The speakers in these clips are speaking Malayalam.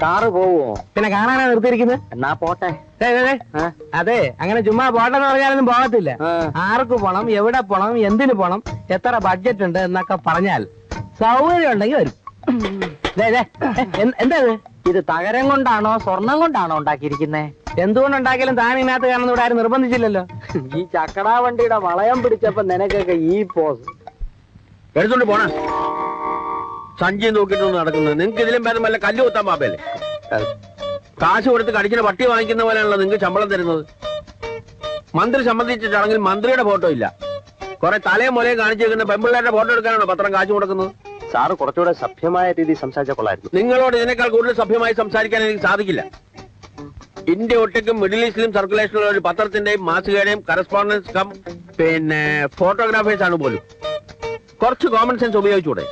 കാറ് പോവോ? പിന്നെ കാണാനാ നിർത്തിയിരിക്കുന്നത്. എന്നാ പോട്ടെ. അതെ, അങ്ങനെ ചുമ്മാ പോട്ടെന്ന് പറഞ്ഞാലൊന്നും പോകത്തില്ല. ആർക്ക് പോണം, എവിടെ പോണം, എന്തിനു പോണം, എത്ര ബഡ്ജറ്റ് ഉണ്ട് എന്നൊക്കെ പറഞ്ഞാൽ സൗകര്യം ഉണ്ടെങ്കിൽ വരും. എന്താ ഇത് തകരം കൊണ്ടാണോ സ്വർണം കൊണ്ടാണോ ഉണ്ടാക്കിയിരിക്കുന്നേ? എന്തുകൊണ്ടുണ്ടാക്കിയാലും താൻ ഇതിനകത്ത് കാണുന്ന ഇവിടെ ആരും നിർബന്ധിച്ചില്ലല്ലോ. ഈ ചക്കടാ വണ്ടിയുടെ വളയം പിടിച്ചപ്പോ നിനക്കൊക്കെ ഈ പോസ് എടുത്തോണ്ട് പോണ സഞ്ചി നോക്കിയിട്ടൊന്നും നടക്കുന്നത്. നിങ്ങൾക്ക് ഇതിലും ഭേദം വല്ല കല്ല് കുത്താൻ പാപ്പല്ലേ? കാശ് കൊടുത്ത് കടിക്കുന്ന പട്ടി വാങ്ങിക്കുന്ന പോലെയാണല്ലോ നിങ്ങൾക്ക് ശമ്പളം തരുന്നത്. മന്ത്രി സംബന്ധിച്ച ചടങ്ങിൽ മന്ത്രിയുടെ ഫോട്ടോ ഇല്ല. കുറെ തലയും മുലയും കാണിച്ചിരിക്കുന്ന പെമ്പിള്ളേരുടെ ഫോട്ടോ എടുക്കാനാണോ പത്രം കാശ് കൊടുക്കുന്നത്? സാറ് കുറച്ചുകൂടെ സഭ്യമായ രീതിയിൽ സംസാരിച്ച കൊള്ളായിരുന്നു. നിങ്ങളോട് ഇതിനേക്കാൾ കൂടുതൽ സഭ്യമായി സംസാരിക്കാൻ എനിക്ക് സാധിക്കില്ല. ഇന്ത്യ ഒട്ടുക്കും മിഡിൽ ഈസ്റ്റിലും സർക്കുലേഷനുള്ള ഒരു പത്രത്തിന്റെയും മാസികയുടെയും കറസ്പോണ്ടൻസ് കം പിന്നെ ഫോട്ടോഗ്രാഫേഴ്സ് ആണ് പോലും. കുറച്ച് കോമൺ സെൻസ് ഉപയോഗിച്ചൂടെ?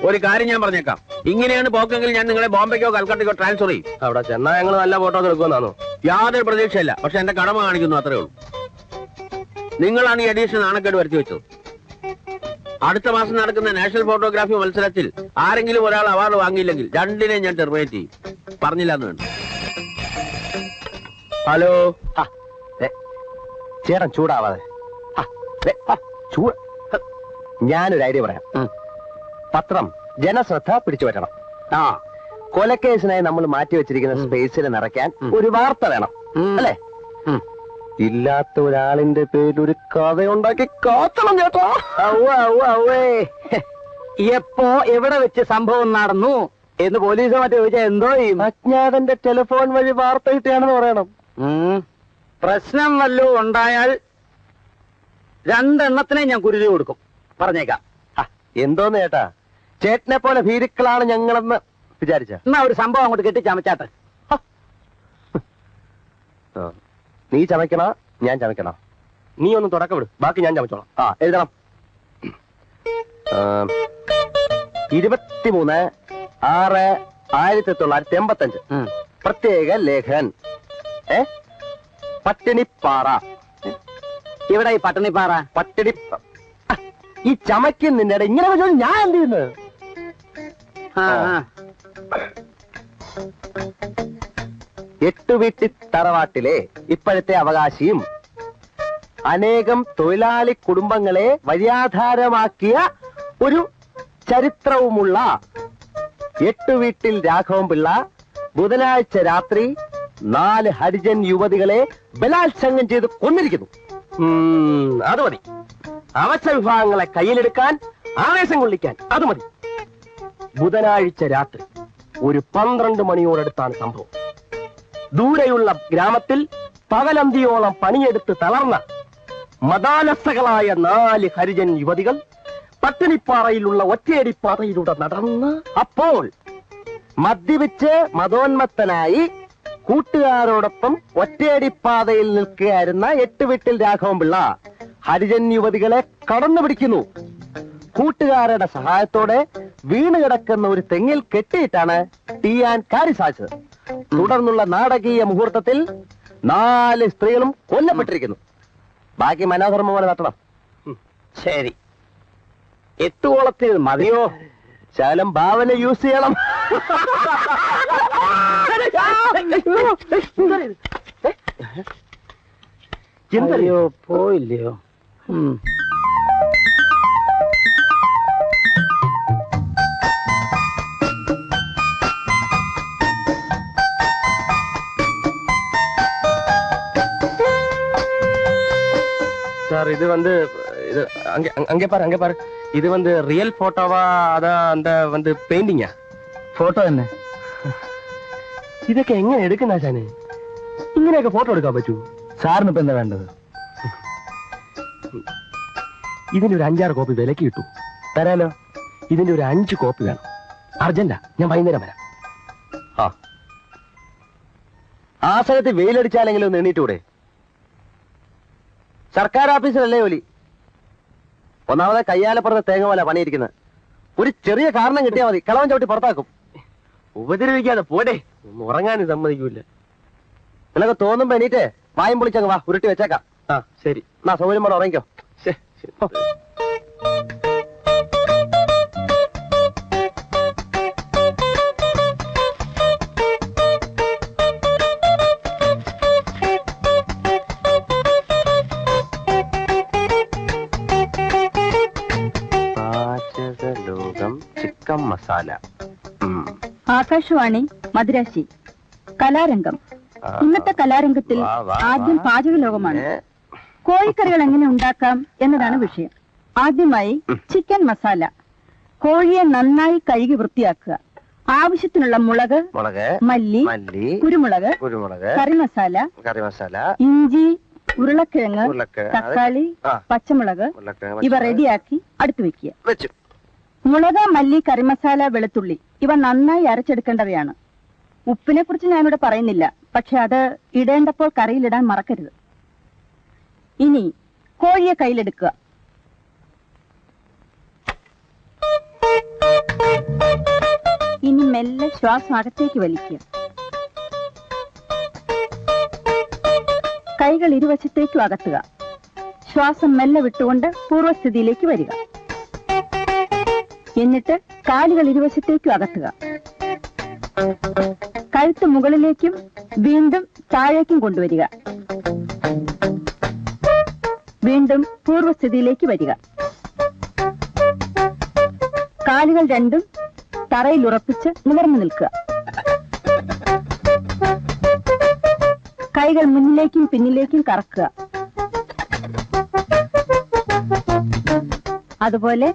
ഒരു കാര്യം ഞാൻ പറഞ്ഞേക്കാം, ഇങ്ങനെയാണ് പോക്കെങ്കിൽ ഞാൻ നിങ്ങളെ ബോംബെക്കോ കൽക്കട്ടയ്ക്കോ ട്രാൻസ്ഫർ ചെയ്യും. അവിടെ ചെന്നാൽ ഞങ്ങൾ നല്ല ഫോട്ടോ എടുക്കുമെന്നാണോ? യാതൊരു പ്രതീക്ഷയില്ല, പക്ഷെ എന്റെ കടമ കാണിക്കുന്നു, അത്രേ ഉള്ളൂ. നിങ്ങളാണ് ഈ എഡീഷൻ നാണക്കേട് വരുത്തി വെച്ചത്. അടുത്ത മാസം നടക്കുന്ന നാഷണൽ ഫോട്ടോഗ്രാഫി മത്സരത്തിൽ ആരെങ്കിലും ഒരാൾ അവാർഡ് വാങ്ങിയില്ലെങ്കിൽ രണ്ടിനെയും ഞാൻ ടെർമിനേറ്റ് ചെയ്യും. പറഞ്ഞില്ല എന്ന് വേണ്ട. ഹലോ, ചേട്ടൻ ചൂടാവാതെ. ഞാനൊരു ഐഡിയ പറയാം. പത്രം ജനശ്രദ്ധ പിടിച്ചു പറ്റണം. കൊലക്കേസിനായി നമ്മൾ മാറ്റിവെച്ചിരിക്കുന്ന സ്പേസിൽ നിറയ്ക്കാൻ ഒരു വാർത്ത വേണം, അല്ലേ? ഇല്ലാത്ത ഒരാളിന്റെ പേരിൽ ഒരു കഥയുണ്ടാക്കി കാത്തണം ചേട്ടാ. എപ്പോ എവിടെ വെച്ച് സംഭവം നടന്നു എന്ന് പോലീസ് മറ്റേ ചോദിച്ചാൽ എന്തോ ചെയ്യും? അജ്ഞാതന്റെ ടെലിഫോൺ വഴി വാർത്ത കിട്ടുകയാണെന്ന് പറയണം. പ്രശ്നം വല്ലതും ഉണ്ടായാൽ രണ്ടെണ്ണത്തിനെ ഞാൻ കുരുതി കൊടുക്കും, പറഞ്ഞേക്കാം. എന്തോന്ന് ചേട്ടാ, ചേട്ടനെ പോലെ ഭീരുക്കളാണ് ഞങ്ങളെന്ന് വിചാരിച്ച. എന്നാ ഒരു സംഭവം അങ്ങോട്ട് കെട്ടി ചമച്ചാട്ടെ. നീ ചമയ്ക്കണ ഞാൻ ചമയ്ക്കണ? നീ ഒന്ന് തുടക്കം വിട്, ബാക്കി ഞാൻ ചമച്ചോളാം. എഴുതണം. 23/6/1985 പ്രത്യേക ലേഖൻ. പട്ടിണിപ്പാറ. ഇവിടെ ഈ പട്ടിണിപ്പാറ പട്ടിണി ഈ ചമയ്ക്കുന്നിന്റെ ഇങ്ങനെ ഞാൻ എന്ത് ചെയ്യുന്നത്? എട്ടുവീട്ടി തറവാട്ടിലെ ഇപ്പോഴത്തെ അവകാശിയും അനേകം തൊഴിലാളി കുടുംബങ്ങളെ വഴിയാധാരമാക്കിയ ഒരു ചരിത്രവുമുള്ള എട്ടുവീട്ടിൽ രാഘവൻപിള്ള ബുധനാഴ്ച രാത്രി 4 ഹരിജൻ യുവതികളെ ബലാത്സംഗം ചെയ്ത് കൊന്നിരിക്കുന്നു. അത് മതി. അവശ്യ വിഭാഗങ്ങളെ കയ്യിലെടുക്കാൻ, ആവേശം കൊള്ളിക്കാൻ അത് മതി. ബുധനാഴ്ച രാത്രി ഒരു 12 മണിയോടടുത്താണ് സംഭവം. ദൂരെയുള്ള ഗ്രാമത്തിൽ പകലന്തിയോളം പണിയെടുത്ത് തളർന്ന മതാലസകളായ 4 ഹരിജൻ യുവതികൾ പട്ടിണിപ്പാറയിലുള്ള ഒറ്റയടിപ്പാതയിലൂടെ നടന്ന് അപ്പോൾ മദ്യപിച്ച് മതോന്മത്തനായി കൂട്ടുകാരോടൊപ്പം ഒറ്റയടിപ്പാതയിൽ നിൽക്കുകയായിരുന്ന എട്ടുവീട്ടിൽ രാഘവൻപിള്ള ഹരിജൻ യുവതികളെ കടന്നു പിടിക്കുന്നു. കൂട്ടുകാരുടെ സഹായത്തോടെ വീണ് കിടക്കുന്ന ഒരു തെങ്ങിൽ കെട്ടിയിട്ടാണ് ചെയ്യാൻ കാര്യം സാധിച്ചത്. തുടർന്നുള്ള നാടകീയ മുഹൂർത്തത്തിൽ 4 സ്ത്രീകളും കൊല്ലപ്പെട്ടിരിക്കുന്നു. ബാക്കി മനോധർമ്മം പോലെ നടത്തണം. ശരി, എത്തുകോളത്തിൽ മതിയോ? ശകലം ഭാവന യൂസ് ചെയ്യണം. എന്തറിയോ പോയില്ലയോ? சார் இது வந்து இது அங்கே அங்கே பாரு இது வந்து ரியல் போட்டோவா അതാ എന്താ வந்து പെയിന്റിങ്ങാ? ഫോട്ടോ തന്നെ. ഇതൊക്കെ എങ്ങനെ എടുക്കുന്ന ആശാനെ? ഇങ്ങനെയൊക്കെ ഫോട്ടോ എടുക്കാൻ പറ്റൂ? സാറിന് ഇപ്പൊ എന്താ വേണ്ടത്? ഇതിന്റെ ഒരു 5-6 കോപ്പി വിലക്ക് കിട്ടൂ. തരാലോ. ഇതിന്റെ ഒരു 5 കോപ്പി വേണം. അർജന്റാ, ഞാൻ വൈകുന്നേരം വരാം. ആ സ്ഥലത്ത് വെയിലടിച്ചാലെങ്കിലും ഒന്ന് എണ്ണീറ്റൂടെ? സർക്കാർ ഓഫീസിലല്ലേ ജോലി? ഒന്നാമത് കയ്യാലപ്പുറത്ത് തേങ്ങ പോലെ പണിയിരിക്കുന്നത്. ഒരു ചെറിയ കാരണം കിട്ടിയാൽ മതി, കളവൻ ചവിട്ടി പുറത്താക്കും. ഉപദ്രവിക്കാതെ പോടെ, ഒന്നും ഉറങ്ങാനും സമ്മതിക്കൂല. നിനക്ക് തോന്നുമ്പോ എണീറ്റ് വായും പൊളിച്ചങ്ങ് വാ, ഉരുട്ടി വെച്ചേക്കാം. ശരി, എന്നാ സൗകര്യം പോലെ ഉറങ്ങിക്കോ. മസാല. ആകാശവാണി മദ്രാശി. കലാരംഗം. ഇന്നത്തെ കലാരംഗത്തിൽ ആദ്യം പാചക ലോകമാണ്. കോഴിക്കറികൾ എങ്ങനെ ഉണ്ടാക്കാം എന്നതാണ് വിഷയം. ആദ്യമായി ചിക്കൻ മസാല. കോഴിയെ നന്നായി കഴുകി വൃത്തിയാക്കുക. ആവശ്യത്തിനുള്ള മുളക്, മല്ലി, കുരുമുളക്, കറി മസാല, ഇഞ്ചി, ഉരുളക്കിഴങ്ങ്, തക്കാളി, പച്ചമുളക് ഇവ റെഡിയാക്കി അടുത്ത് വെക്കുക. മുളക്, മല്ലി, കറിമസാല, വെളുത്തുള്ളി ഇവ നന്നായി അരച്ചെടുക്കേണ്ടവയാണ്. ഉപ്പിനെ കുറിച്ച് ഞാനിവിടെ പറയുന്നില്ല, പക്ഷെ അത് ഇടേണ്ടപ്പോൾ കറിയിലിടാൻ മറക്കരുത്. ഇനി കോഴിയെ കയ്യിലെടുക്കുക. ഇനി മെല്ലെ ശ്വാസം അകത്തേക്ക് വലിക്കുക. കൈകൾ ഇരുവശത്തേക്കും അകത്തുക. ശ്വാസം മെല്ലെ വിട്ടുകൊണ്ട് പൂർവ്വസ്ഥിതിയിലേക്ക് വരിക. എന്നിട്ട് കാലുകൾ ഇരുവശത്തേക്കും അകത്തുക. കഴുത്ത് മുകളിലേക്കും വീണ്ടും താഴേക്കും കൊണ്ടുവരിക. വീണ്ടും പൂർവ്വസ്ഥിതിയിലേക്ക് വരിക. കാലുകൾ രണ്ടും തറയിൽ ഉറപ്പിച്ച് നിവർന്നു നിൽക്കുക. കൈകൾ മുന്നിലേക്കും പിന്നിലേക്കും കറക്കുക. അതുപോലെ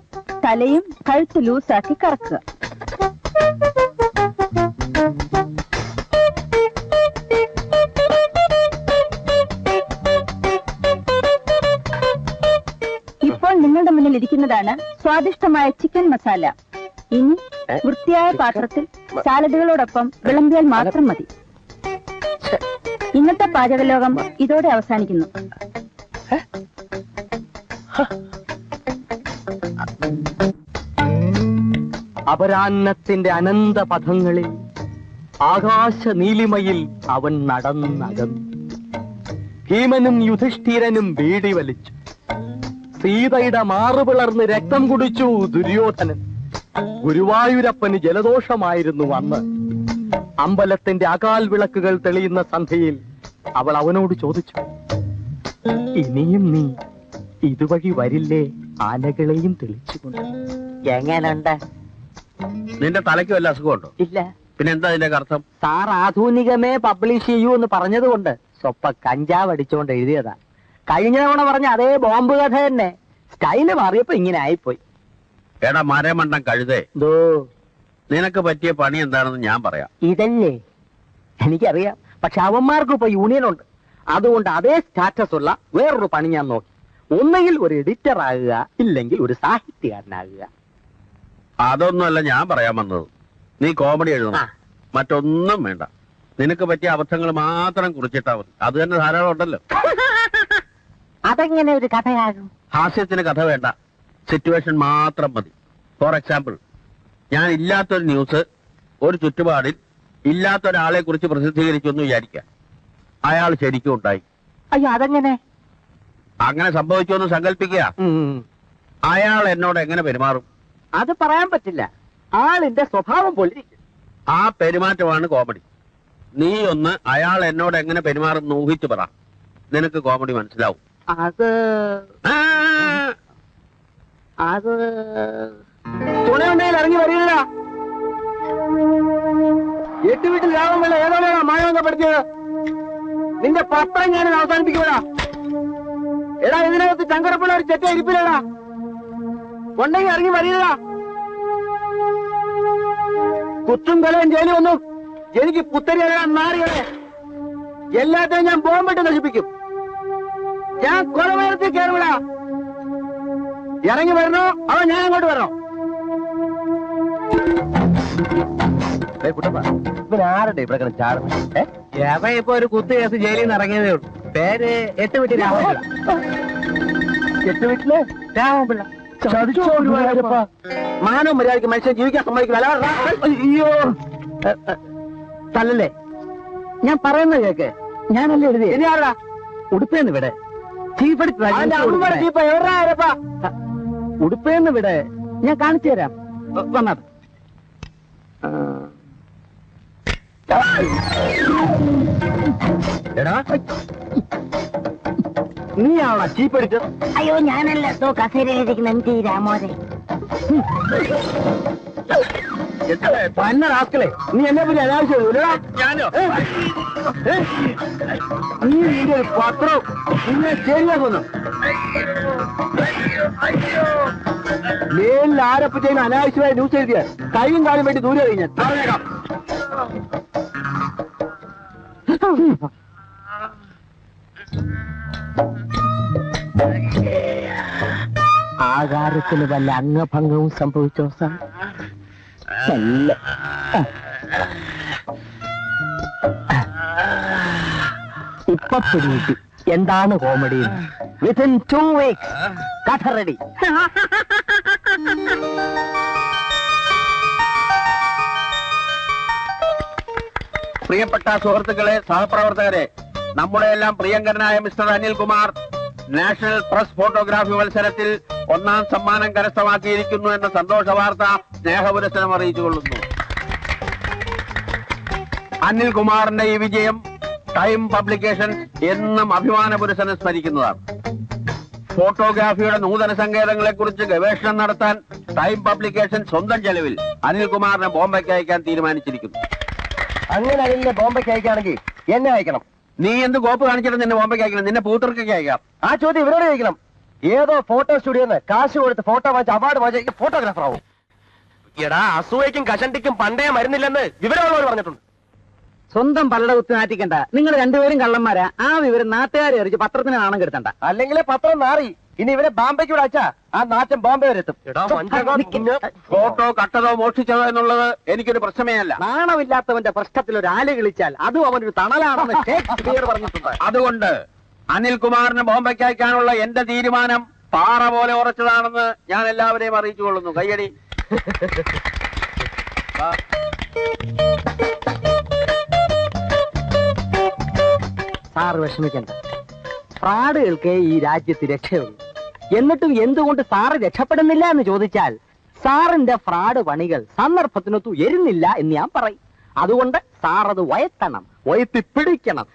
തലയും കഴുത്ത് ലൂസാക്കി കറക്കുക. ഇപ്പോൾ നിങ്ങളുടെ മുന്നിൽ ഇരിക്കുന്നതാണ് സ്വാദിഷ്ടമായ ചിക്കൻ മസാല. ഇനി വൃത്തിയായ പാത്രത്തിൽ സാലഡുകളോടൊപ്പം വിളമ്പിയാൽ മാത്രം മതി. ഇന്നത്തെ പാചകലോകം ഇതോടെ അവസാനിക്കുന്നു. അപരാഹ്നത്തിന്റെ അനന്ത പഥങ്ങളിൽ ആകാശ നീലിമയിൽ അവൻ നടന്നകന്നു. ഭീമനും യുധിഷ്ഠിരനും ബീഡി വലിച്ചു. സീതയുടെ മാറുപിളർന്ന് രക്തം കുടിച്ചു ദുര്യോധനൻ. ഗുരുവായൂരപ്പന് ജലദോഷമായിരുന്നു അന്ന്. അമ്പലത്തിന്റെ അകാൽ വിളക്കുകൾ തെളിയുന്ന സന്ധ്യയിൽ അവൾ അവനോട് ചോദിച്ചു, ഇനിയും നീ ഇതുവഴി വരില്ലേ ആനകളെയും തെളിച്ചുകൊണ്ട്? എങ്ങനുണ്ട്? നിന്റെ തലയ്ക്ക് വല്ല അസുഖമുണ്ടോ? ഇല്ല. പിന്നെ എന്താ അതിന്റെ അർത്ഥം? സാർ ആധുനികമേ പബ്ലിഷ് ചെയ്യൂ എന്ന് പറഞ്ഞതുകൊണ്ട് സ്വപ്പ കഞ്ചാവ് അടിച്ചുകൊണ്ട് എഴുതിയതാ. കഴിഞ്ഞ തവണ പറഞ്ഞ അതേ ബോംബ് കഥ തന്നെ, സ്റ്റൈല് മാറിയപ്പോ ഇങ്ങനെ ആയിപ്പോയി. എടാ മരമണ്ടം കഴുതേ, നിനക്ക് പറ്റിയ പണി എന്താണെന്ന് ഞാൻ പറയാം. ഇതല്ലേ എനിക്കറിയാം, പക്ഷെ അവന്മാർക്ക് ഇപ്പൊ യൂണിയൻ ഉണ്ട്. അതുകൊണ്ട് അതേ സ്റ്റാറ്റസ് ഉള്ള വേറൊരു പണി ഞാൻ നോക്കി. ഒന്നുകിൽ ഒരു എഡിറ്റർ ആകുക, ഇല്ലെങ്കിൽ ഒരു സാഹിത്യകാരനാകുക. അതൊന്നുമല്ല ഞാൻ പറയാൻ വന്നത്. നീ കോമഡി എഴുതണം, മറ്റൊന്നും വേണ്ട. നിനക്ക് പറ്റിയ അബദ്ധങ്ങൾ മാത്രം കുറിച്ചിട്ടാ മതി. അത് തന്നെ ധാരാളം ഉണ്ടല്ലോ. അതെങ്ങനെ ഒരു കഥയാകും? ഹാസ്യത്തിന് കഥ വേണ്ട, സിറ്റുവേഷൻ മാത്രം മതി. ഫോർ എക്സാമ്പിൾ, ഞാൻ ഇല്ലാത്തൊരു ന്യൂസ് ഒരു ചുറ്റുപാടിൽ ഇല്ലാത്തൊരാളെ കുറിച്ച് പ്രസിദ്ധീകരിച്ചു എന്ന് വിചാരിക്കാം. അയാൾ ശരിക്കും ഉണ്ടായി. അയ്യോ, അതെങ്ങനെ? അങ്ങനെ സംഭവിച്ചു എന്ന് സങ്കല്പിക്കുക. അയാൾ എന്നോട് എങ്ങനെ പെരുമാറും? അത് പറയാൻ പറ്റില്ല. ആളിന്റെ സ്വഭാവം പോലെ. ആ പെരുമാറ്റമാണ് കോമഡി. നീ ഒന്ന് അയാൾ എന്നോട് എങ്ങനെ പെരുമാറും ഊഹിച്ചു പറ, നിനക്ക് കോമഡി മനസ്സിലാവും. അത് തുണയുണ്ടെങ്കിൽ ഇറങ്ങി വരില്ല. 8 വീട്ടിൽ ലാഭമുള്ള ഏതോടെയാ മായവെന്നപ്പെടുത്തിയത്? നിന്റെ പത്രം ഞാൻ അവസാനിപ്പിക്കൂടാ. എടാ, ഇതിനകത്ത് ചങ്കരപ്പുള്ള ഒരു ചെറ്റ ഇരിപ്പില്ലടാ. ഉണ്ടെങ്കിൽ ഇറങ്ങി വരില്ല. കുത്തും കൊലയും ജയിലും ഒന്നും എനിക്ക് പുത്തരികളാൻ നാറികളെ എല്ലാത്തിനും ഞാൻ ബോംബിട്ട് നശിപ്പിക്കും. ഞാൻ കൊലമരത്തിൽ കയറുവിടാ. ഇറങ്ങി വരണോ അവ ഞാൻ അങ്ങോട്ട് വരണോ? ആരുടെ ഇവിടെ ചാടുന്നത്? ഇപ്പൊ ഒരു കുത്തു കേസ് ജയിലിൽ നിന്ന് ഇറങ്ങിയതേ ഉള്ളൂ. പേര് 8 വീട്ടിൽ രാമപിള്ള. 8 വീട്ടില് രാമപിള്ള. മാനവും മര്യാദയ്ക്ക് മനുഷ്യൻ ജീവിക്കാൻ സമ്മതിക്കില്ല. അയ്യോ, തല്ലല്ലേ? ഞാൻ പറയുന്നത് കേക്ക്. ഞാനല്ലേ എഴുതി. ഇനിയാടാ ഉടുപ്പേന്ന് വിടെ. ചീഫ് ഉടുപ്പേന്ന് വിടെ. ഞാൻ കാണിച്ചു തരാം. വന്നാ നീയാണോ ചീപ്പ് എടുത്തത്? അയ്യോ, ഞാനല്ല. കസേരയിലിരിക്കുന്ന എം ടി രാമോദരൻ. പന്ന റാസ്കളെ, നീ എന്നെ പറ്റി അനാവശ്യം ഞാനോ നീ നിന്റെ ഒരു പത്രം നിന്നെ ശരിയാക്കുന്നു. മേലിൽ ആരെപ്പറ്റേലും അനാവശ്യമായ ന്യൂസ് എഴുതിയാൽ കൈയും കാലും വേണ്ടി ദൂരെ കഴിഞ്ഞാൽ പറഞ്ഞേക്കാം. ആകാരത്തിന് വല്ല അംഗഭംഗവും സംഭവിച്ചോ സാർ? ഇപ്പൊ പിടികിട്ടി എന്താണ് കോമഡി. വിത്തിൻ 2 weeks കഥ റെഡി. പ്രിയപ്പെട്ട സുഹൃത്തുക്കളെ, സഹപ്രവർത്തകരെ, നമ്മുടെ എല്ലാം പ്രിയങ്കരനായ mister Anilkumar national press photography മത്സരത്തിൽ 1ാം സമ്മാനം കരസ്ഥമാക്കിയിരിക്കുന്നു എന്ന സന്തോഷ വാർത്ത സ്നേഹപുരസ്സരം അറിയിച്ചുകൊള്ളുന്നു. അനിൽകുമാറിന്റെ ഈ വിജയം ടൈം പബ്ലിക്കേഷൻസ് എന്നും അഭിമാന പുരസ്സരം സ്മരിക്കുന്നതാണ്. ഫോട്ടോഗ്രാഫിയുടെ നൂതന സങ്കേതങ്ങളെക്കുറിച്ച് ഗവേഷണം നടത്താൻ ടൈം പബ്ലിക്കേഷൻ സ്വന്തം ചെലവിൽ അനിൽകുമാറിനെ ബോംബെക്ക് അയക്കാൻ തീരുമാനിച്ചിരിക്കുന്നു. അങ്ങനെ അനിലിനെ ബോംബെക്ക് അയക്കുകയാണെങ്കിൽ എന്നെ അയക്കണം. നീ എന്ത് കോപ്പ് കാണിച്ചിട്ട് നിന്നെ ബോംബെക്ക് അയക്കണം? നിന്നെ പൂത്തർക്കൊക്കെ അയക്കാം. ആ ചോദ്യം ഇവരോട് ചോദിക്കണം. ഏതോ ഫോട്ടോ സ്റ്റുഡിയോന്ന് കാശ് കൊടുത്ത് ഫോട്ടോ വാങ്ങിച്ച് അവാർഡ് വാങ്ങിച്ച ഫോട്ടോഗ്രാഫർ ആവും. എടാ, അസൂയക്കും കഷണ്ടിക്കും പണ്ടേ മരുന്നില്ലെന്ന് വിവരമുള്ളവർ പറഞ്ഞിട്ടുണ്ട്. സ്വന്തം പലയുടെ കുത്തി നാറ്റിക്കണ്ട. നിങ്ങൾ രണ്ടുപേരും കള്ളന്മാരാ. ആ വിവരം നാട്ടുകാരെ അറിയിച്ച് പത്രത്തിന് നാണം കെടുത്തണ്ട. അല്ലെങ്കിൽ പത്രം നാറി. ഇനി ഇവരെ ബാംബെക്ക് കൂടെ അയച്ചാ ആ നാറ്റം ബോംബെ വരെ എത്തും. ഫോട്ടോ കട്ടതോ മോഷ്ടിച്ചതോ എന്നുള്ളത് എനിക്കൊരു പ്രശ്നമേ അല്ല. നാണമില്ലാത്തവന്റെ പ്രശ്നത്തിൽ ഒരു ആല് കളിച്ചാൽ അതും അവനൊരു തണലാണെന്ന് ഷേക്സ്പിയർ പറഞ്ഞിട്ടുണ്ട്. അതുകൊണ്ട് അനിൽകുമാറിന് ബോംബെക്ക് അയക്കാനുള്ള എന്റെ തീരുമാനം പാറ പോലെ ഉറച്ചതാണെന്ന് ഞാൻ എല്ലാവരെയും അറിയിച്ചുകൊള്ളുന്നു. കയ്യടി. സാറ് വിഷമിക്കണ്ട. ഫ്രാഡുകൾക്ക് ഈ രാജ്യത്ത് രക്ഷയുള്ളൂ. എന്നിട്ടും എന്തുകൊണ്ട് സാറ് രക്ഷപ്പെടുന്നില്ല എന്ന് ചോദിച്ചാൽ സാറിന്റെ ഫ്രാഡ് പണികൾ സന്ദർഭത്തിനൊത്തു എരുന്നില്ല എന്ന് ഞാൻ പറയും. അതുകൊണ്ട് സാറത് വയത്തണം, വയത്തി പിടിക്കണം.